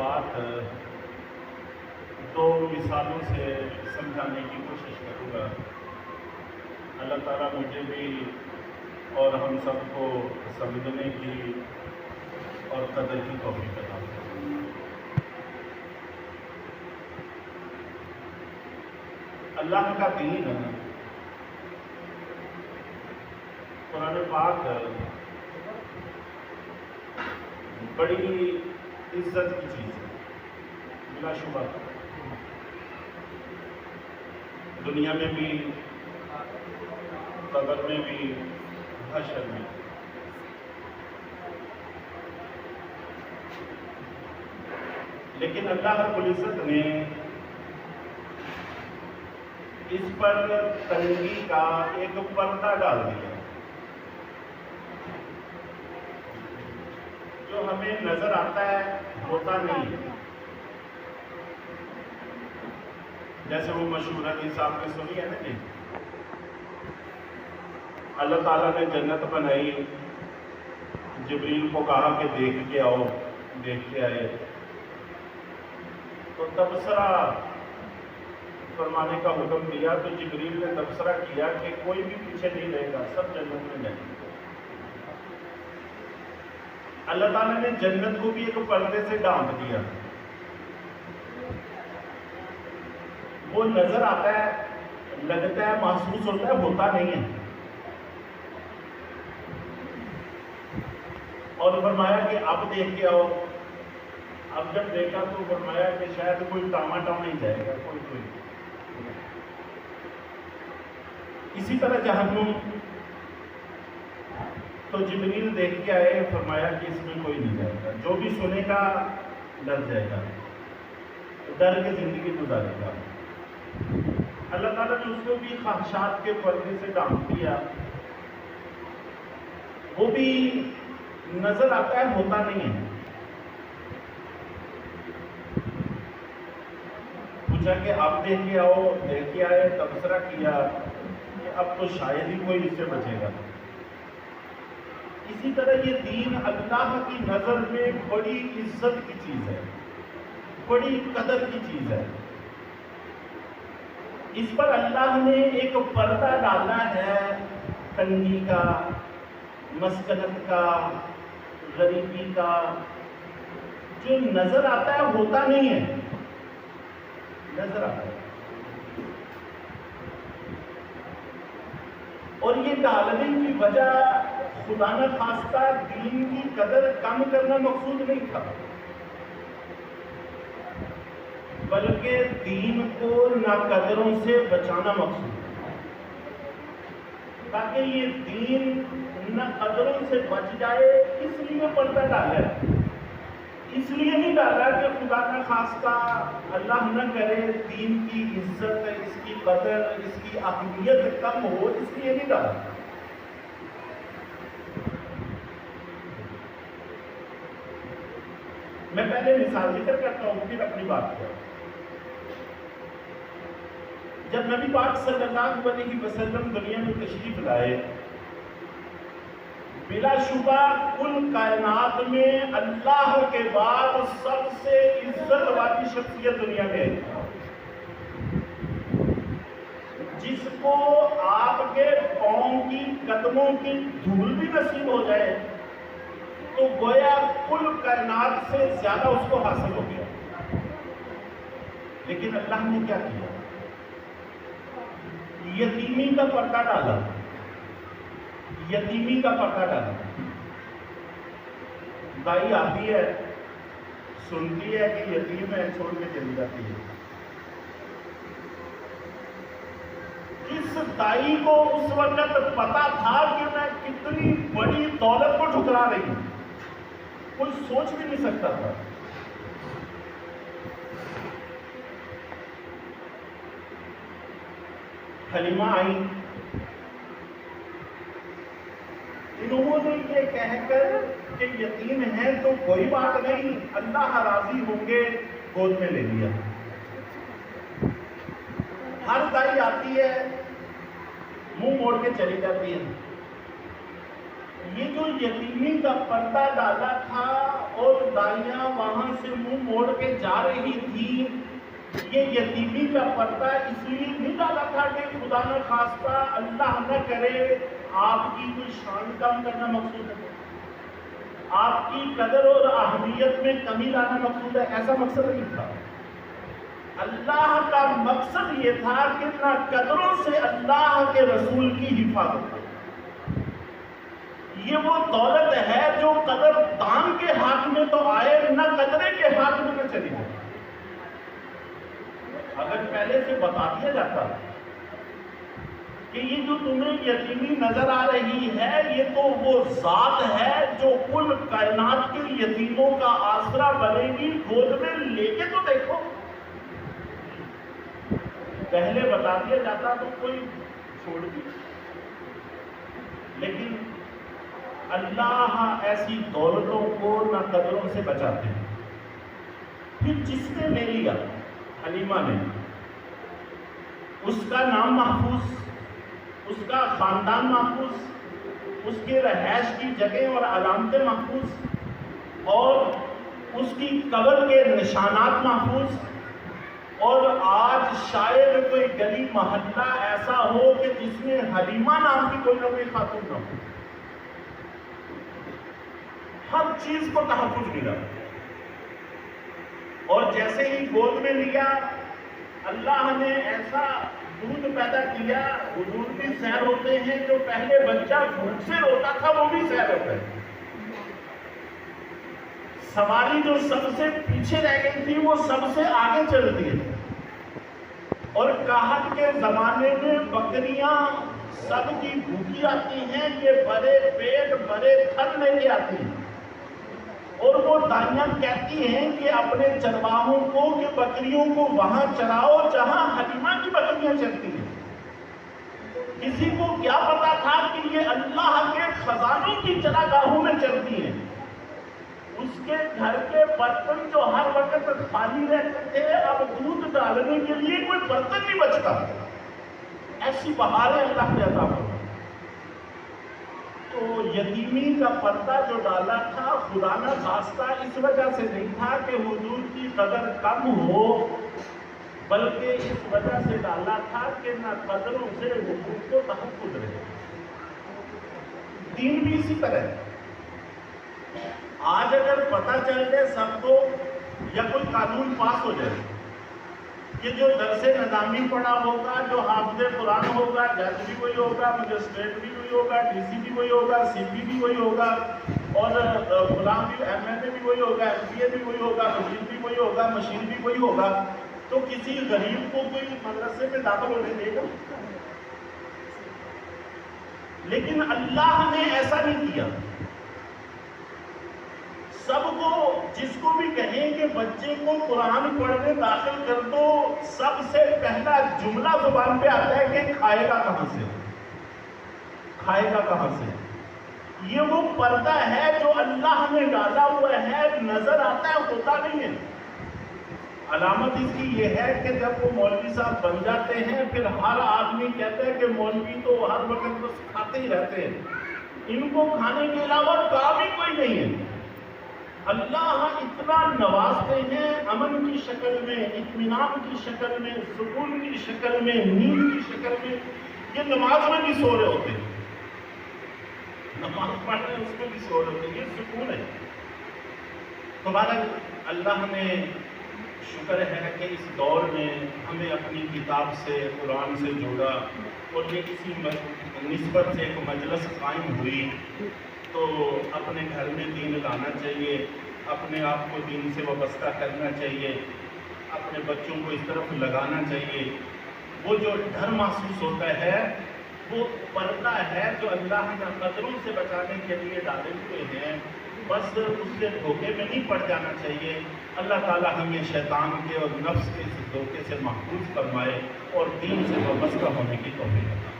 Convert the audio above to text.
بات دو مثالوں سے سمجھانے کی کوشش کروں گا۔ اللہ تعالیٰ مجھے بھی اور ہم سب کو سمجھنے کی اور قدر کی توفیق عطا فرمائے۔ اللہ کا دین قرآن پاک بڑی عزت کی چیز ہے، بلا شبہ دنیا میں بھی، قبر میں بھی، حشر میں۔ لیکن اللہ رب العزت نے اس پر تنگی کا ایک پردہ ڈال دیا جو ہمیں نظر آتا ہے، ہوتا نہیں ہے۔ جیسے وہ مشہور حدیث آپ نے سنی ہے نا جی، اللہ تعالیٰ نے جنت بنائی، جبریل کو کہا کہ دیکھ کے آؤ، دیکھ کے آئے تو تبصرہ فرمانے کا حکم دیا، تو جبریل نے تبصرہ کیا کہ کوئی بھی پیچھے نہیں رہے گا، سب جنت میں جائیں گے۔ اللہ تعالیٰ نے جنت کو بھی ایک پردے سے ڈھانپ دیا، وہ نظر آتا ہے، لگتا ہے، محسوس ہوتا ہے، ہوتا نہیں ہے۔ اور فرمایا کہ اب دیکھ کے آؤ۔ اب جب دیکھا تو فرمایا کہ شاید کوئی ٹاما ٹام نہیں جائے گا، کوئی۔ اسی طرح جہنم تو جبریل دیکھ کے آئے، فرمایا کہ اس میں کوئی نہیں جائے گا، جو بھی سنے گا ڈر جائے گا، ڈر کے زندگی گزارے گا۔ اللہ تعالیٰ نے اس کو بھی خواہشات کے پردے سے ڈھانپ دیا، وہ بھی نظر آتا ہے، ہوتا نہیں ہے۔ پوچھا کہ اب دیکھ کے آؤ، دیکھ کے آئے، تبصرہ کیا کہ اب تو شاید ہی کوئی اس سے بچے گا۔ اسی طرح یہ دین اللہ کی نظر میں بڑی عزت کی چیز ہے، بڑی قدر کی چیز ہے۔ اس پر اللہ نے ایک پردہ ڈالا ہے، تنگی کا، مسکنت کا، غریبی کا، جو نظر آتا ہے، ہوتا نہیں ہے، نظر آتا ہے۔ اور یہ ڈالنے کی وجہ خدا نہ خواستہ دین کی قدر کم کرنا مقصود نہیں تھا، بلکہ دین کو ناقدروں سے بچانا مقصود تھا، تاکہ یہ دین ناقدروں سے بچ جائے۔ اس لیے پردہ ڈالا ہے، اس لیے نہیں ڈالا کہ خدا نہ خواستہ اللہ نہ کرے دین کی عزت، اس کی قدر، اس کی اہمیت کم ہو، اس لیے نہیں ڈالا۔ میں پہلے مثال ذکر کرتا ہوں، پھر اپنی بات کروں۔ جب نبی پاک صلی اللہ علیہ وسلم دنیا میں تشریف لائے، بلا شبہ کل کائنات میں اللہ کے بعد سب سے عزت والی شخصیت دنیا میں ہے، جس کو آپ کے پاؤں کی قدموں کی دھول بھی نصیب ہو جائے تو گویا کل کائنات سے زیادہ اس کو حاصل ہو گیا۔ لیکن اللہ نے کیا کیا؟ یتیمی کا پردہ ڈالا، یتیمی کا پردہ ڈالا۔ دائی آتی ہے، سنتی ہے کہ یتیم ہے، چھوڑ کے چلی جاتی ہے۔ اس دائی کو اس وقت پتا تھا کہ میں کتنی بڑی دولت کو ٹھکرا رہی ہوں، کوئی سوچ بھی نہیں سکتا تھا۔ حلیمہ آئی، انہوں نے یہ کہہ کر کہ یتیم ہے تو کوئی بات نہیں، اللہ راضی ہوں گے، گود میں لے لیا۔ ہر دائی آتی ہے، منہ موڑ کے چلی جاتی ہے۔ یہ جو یتیمی کا پردہ ڈالا تھا اور دائیاں وہاں سے منہ موڑ کے جا رہی تھی، یہ یتیمی کا پردہ اس لیے نہیں ڈالا تھا کہ خدا نہ خواستہ اللہ نہ کرے آپ کی کوئی شان کم کرنا مقصود ہے، آپ کی قدر اور اہمیت میں کمی لانا مقصود ہے، ایسا مقصد نہیں تھا۔ اللہ کا مقصد یہ تھا کہ نہ قدروں سے اللہ کے رسول کی حفاظت ہو۔ یہ وہ دولت ہے جو قدر دان کے ہاتھ میں تو آئے، نہ قدرے کے ہاتھ میں نہ چلی جائے۔ اگر پہلے سے بتا دیا جاتا کہ یہ جو تمہیں یتیمی نظر آ رہی ہے یہ تو وہ ذات ہے جو کل کائنات کے یتیموں کا آسرا بنے گی، گود میں لے کے تو دیکھو، پہلے بتا دیا جاتا تو کوئی چھوڑ دی۔ لیکن اللہ ایسی دولتوں کو نہ قدروں سے بچاتے ہیں۔ پھر جس نے لے لیا، حلیمہ نے، اس کا نام محفوظ، اس کا خاندان محفوظ، اس کے رہائش کی جگہ اور علامتیں محفوظ، اور اس کی قبر کے نشانات محفوظ، اور آج شاید کوئی گلی محلہ ایسا ہو کہ جس میں حلیمہ نام کی کوئی نہ کوئی خاتون نہ ہو، ہر چیز کو تحفظ ملا۔ اور جیسے ہی گود میں لیا، اللہ نے ایسا دودھ پیدا کیا، حضور بھی سیر ہوتے ہیں، جو پہلے بچہ بھوک سے روتا تھا وہ بھی سیر ہوتا ہے۔ سواری جو سب سے پیچھے رہ گئی تھی وہ سب سے آگے چلتی ہے، اور قحط کے زمانے میں بکریاں سب کی بھوکی آتی ہیں، یہ بڑے پیٹ بڑے تھن لے کے آتی ہیں، اور وہ دائیاں کہتی ہیں کہ اپنے چرواہوں کو کہ بکریوں کو وہاں چراؤ جہاں حلیمہ کی بکریاں چلتی ہیں۔ کسی کو کیا پتا تھا کہ یہ اللہ کے خزانوں کی چراگاہوں میں چلتی ہیں۔ اس کے گھر کے برتن جو ہر وقت خالی رہتے تھے، اب دودھ ڈالنے کے لیے کوئی برتن نہیں بچتا، ایسی بہاریں اللہ نے عطا فرمائی۔ تو یتیمی کا پردہ جو ڈالا تھا خدا نہ خواستہ اس وجہ سے نہیں تھا کہ حضور کی قدر کم ہو، بلکہ اس وجہ سے ڈالا تھا کہ نہ قدروں سے حضور کو تحفظ رہے۔ دین بھی اسی طرح ہے۔ آج اگر پتہ چل جائے سب کو، یا کوئی قانون پاس ہو جائے کہ جو درس نظامی پڑھا ہوگا، جو حافظ قرآن ہوگا، جج بھی وہی ہوگا، مجسٹریٹ بھی وہی ہوگا، ڈی سی بھی وہی ہوگا، سی پی بھی وہی ہوگا، اور غلام بھی ایم ایل اے بھی وہی ہوگا، ایم پی اے بھی وہی ہوگا، وزیر بھی وہی ہوگا، مشیر بھی وہی ہوگا، تو کسی غریب کو کوئی مدرسے میں داخل ہونے دے گا؟ لیکن اللہ نے ایسا نہیں کیا۔ سب کو، جس کو بھی کہیں کہ بچے کو قرآن پڑھنے داخل کر دو، سب سے پہلا جملہ زبان پہ آتا ہے کہ کھائے گا کہاں سے، کھائے گا کہاں سے۔ یہ وہ پردہ ہے جو اللہ نے ڈالا ہوا ہے، نظر آتا ہے، ہوتا نہیں ہے۔ علامت اس کی یہ ہے کہ جب وہ مولوی صاحب بن جاتے ہیں، پھر ہر آدمی کہتا ہے کہ مولوی تو ہر وقت تو کھاتے ہی رہتے ہیں، ان کو کھانے کے علاوہ کام ہی کوئی نہیں ہے۔ اللہ اتنا نوازتے ہیں، امن کی شکل میں، اطمینان کی شکل میں، سکون کی شکل میں، نیند کی شکل میں، یہ نماز میں بھی سو رہے ہوتے ہیں، نماز پڑھ رہے ہیں اس میں بھی سو رہے ہوتے ہیں، یہ سکون ہے۔ تمہارا اللہ نے شکر ہے کہ اس دور میں ہمیں اپنی کتاب سے، قرآن سے جوڑا، اور یہ کسی نسبت سے ایک مجلس قائم ہوئی، تو اپنے گھر میں دین لانا چاہیے، اپنے آپ کو دین سے وابستہ کرنا چاہیے، اپنے بچوں کو اس طرف لگانا چاہیے۔ وہ جو ڈر محسوس ہوتا ہے وہ پردہ ہے جو اللہ نے قدروں سے بچانے کے لیے ڈالے ہوئے ہیں، بس اس سے دھوکے میں نہیں پڑ جانا چاہیے۔ اللہ تعالیٰ ہمیں شیطان کے اور نفس کے اس دھوکے سے محفوظ فرمائے اور دین سے وابستہ ہونے کی توفیق عطا فرمائے۔